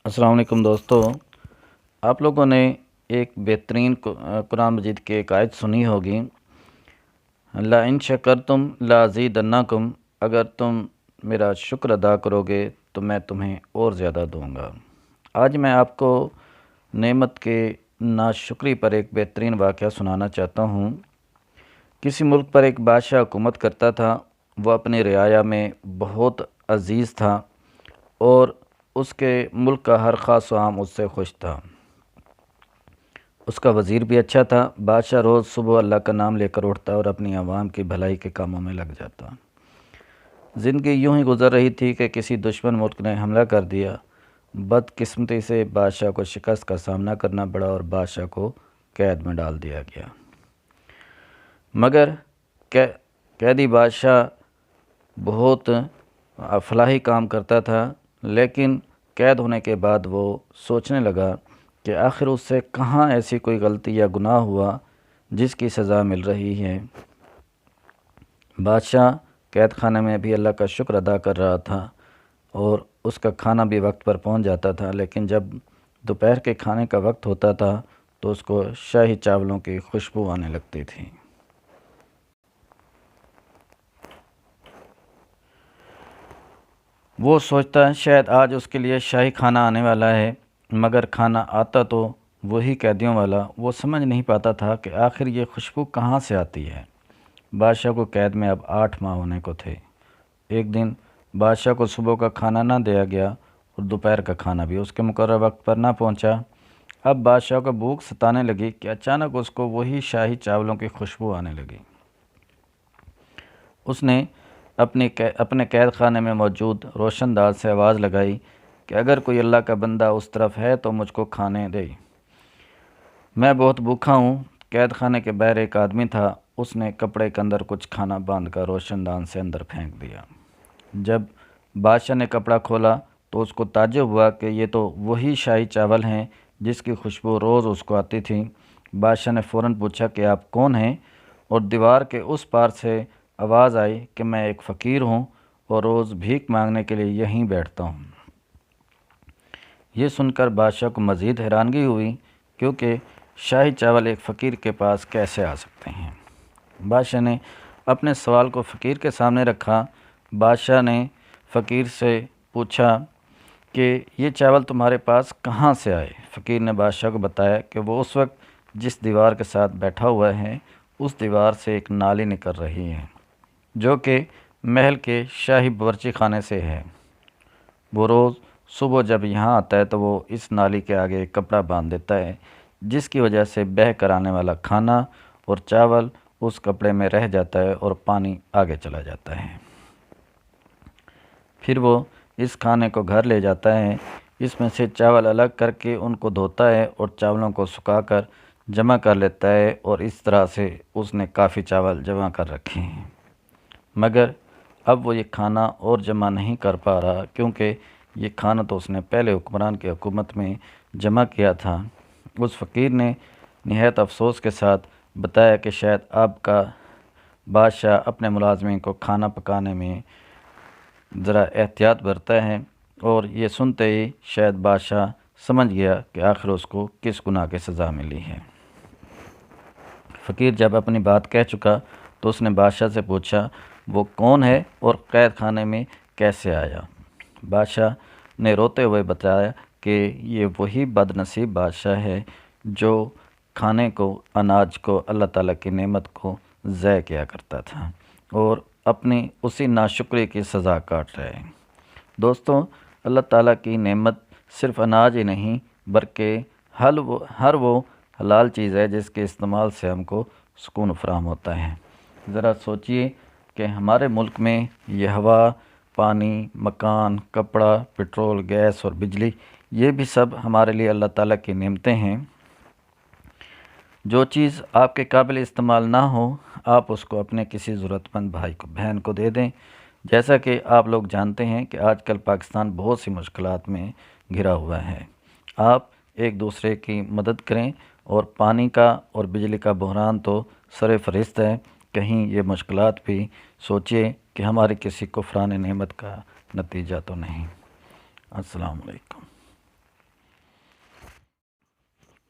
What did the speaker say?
अस्सलाम वालेकुम दोस्तों। आप लोगों ने एक बेहतरीन कुरान मजीद की एक आयत सुनी होगी, ला इन शकरतुम ला अज़ीदन्नकुम, अगर तुम मेरा शुक्र अदा करोगे तो मैं तुम्हें और ज़्यादा दूंगा। आज मैं आपको नेमत के नाशुक्री पर एक बेहतरीन वाक़या सुनाना चाहता हूँ। किसी मुल्क पर एक बादशाह हुकूमत करता था। वह अपनी रियाया में बहुत अजीज़ था और उसके मुल्क का हर ख़ास आम उससे खुश था। उसका वज़ीर भी अच्छा था। बादशाह रोज़ सुबह अल्लाह का नाम लेकर उठता और अपनी आवाम की भलाई के कामों में लग जाता। ज़िंदगी यूं ही गुज़र रही थी कि किसी दुश्मन मुल्क ने हमला कर दिया। बदकिस्मती से बादशाह को शिकस्त का सामना करना पड़ा और बादशाह को कैद में डाल दिया गया। मगर कैदी बादशाह बहुत फलाही काम करता था, लेकिन कैद होने के बाद वो सोचने लगा कि आखिर उससे कहाँ ऐसी कोई गलती या गुनाह हुआ जिसकी सज़ा मिल रही है। बादशाह कैद खाने में भी अल्लाह का शुक्र अदा कर रहा था और उसका खाना भी वक्त पर पहुंच जाता था, लेकिन जब दोपहर के खाने का वक्त होता था तो उसको शाही चावलों की खुशबू आने लगती थी। वो सोचता है शायद आज उसके लिए शाही खाना आने वाला है, मगर खाना आता तो वही कैदियों वाला। वो समझ नहीं पाता था कि आखिर ये खुशबू कहाँ से आती है। बादशाह को कैद में अब 8 माह होने को थे। एक दिन बादशाह को सुबह का खाना ना दिया गया और दोपहर का खाना भी उसके मुकर्रर वक्त पर ना पहुंचा। अब बादशाह को भूख सताने लगी कि अचानक उसको वही शाही चावलों की खुशबू आने लगी। उसने अपने कैद खाने में मौजूद रोशनदान से आवाज़ लगाई कि अगर कोई अल्लाह का बंदा उस तरफ है तो मुझको खाने दे, मैं बहुत भूखा हूँ। कैद खाने के बाहर एक आदमी था। उसने कपड़े के अंदर कुछ खाना बांधकर रोशनदान से अंदर फेंक दिया। जब बादशाह ने कपड़ा खोला तो उसको ताज्जुब हुआ कि ये तो वही शाही चावल हैं जिसकी खुशबू रोज़ उसको आती थी। बादशाह ने फ़ौरन पूछा कि आप कौन हैं, और दीवार के उस पार से आवाज़ आई कि मैं एक फ़कीर हूँ और रोज़ भीख मांगने के लिए यहीं बैठता हूँ। ये सुनकर बादशाह को मज़ीद हैरानगी हुई, क्योंकि शाही चावल एक फ़कीर के पास कैसे आ सकते हैं। बादशाह ने अपने सवाल को फ़कीर के सामने रखा। बादशाह ने फ़कीर से पूछा कि ये चावल तुम्हारे पास कहाँ से आए। फ़कीर ने बादशाह को बताया कि वो उस वक्त जिस दीवार के साथ बैठा हुआ है उस दीवार से एक नाली निकल रही है जो कि महल के शाही बावर्ची खाने से है। वो रोज़ सुबह जब यहाँ आता है तो वो इस नाली के आगे एक कपड़ा बांध देता है, जिसकी वजह से बह कर आने वाला खाना और चावल उस कपड़े में रह जाता है और पानी आगे चला जाता है। फिर वो इस खाने को घर ले जाता है, इसमें से चावल अलग करके उनको धोता है और चावलों को सुखाकर जमा कर लेता है, और इस तरह से उसने काफ़ी चावल जमा कर रखे हैं। मगर अब वो ये खाना और जमा नहीं कर पा रहा, क्योंकि ये खाना तो उसने पहले हुक्मरान की हुकूमत में जमा किया था। उस फ़कीर ने निहायत अफसोस के साथ बताया कि शायद आपका बादशाह अपने मुलाजमीन को खाना पकाने में ज़रा एहतियात बरता है, और ये सुनते ही शायद बादशाह समझ गया कि आखिर उसको किस गुनाह की सज़ा मिली है। फ़कीर जब अपनी बात कह चुका तो उसने बादशाह से पूछा वो कौन है और कैद खाने में कैसे आया। बादशाह ने रोते हुए बताया कि ये वही बदनसीब बादशाह है जो खाने को, अनाज को, अल्लाह ताला की नेमत को ज़ाय किया करता था और अपनी उसी नाशुक्री की सज़ा काट रहे हैं। दोस्तों, अल्लाह ताला की नेमत सिर्फ़ अनाज ही नहीं बल्कि हर वो हलाल चीज़ है जिसके इस्तेमाल से हमको सुकून फराहम होता है। ज़रा सोचिए कि हमारे मुल्क में ये हवा, पानी, मकान, कपड़ा, पेट्रोल, गैस और बिजली, ये भी सब हमारे लिए अल्लाह ताला की नेमतें हैं। जो चीज़ आपके काबिल इस्तेमाल ना हो, आप उसको अपने किसी ज़रूरतमंद भाई को, बहन को दे दें। जैसा कि आप लोग जानते हैं कि आजकल पाकिस्तान बहुत सी मुश्किलात में घिरा हुआ है। आप एक दूसरे की मदद करें, और पानी का और बिजली का बहरान तो सरे फहरिस्त है। कहीं ये मुश्किलात भी सोचिए कि हमारी किसी कुफरान नेमत का नतीजा तो नहीं। अस्सलाम वालेकुम।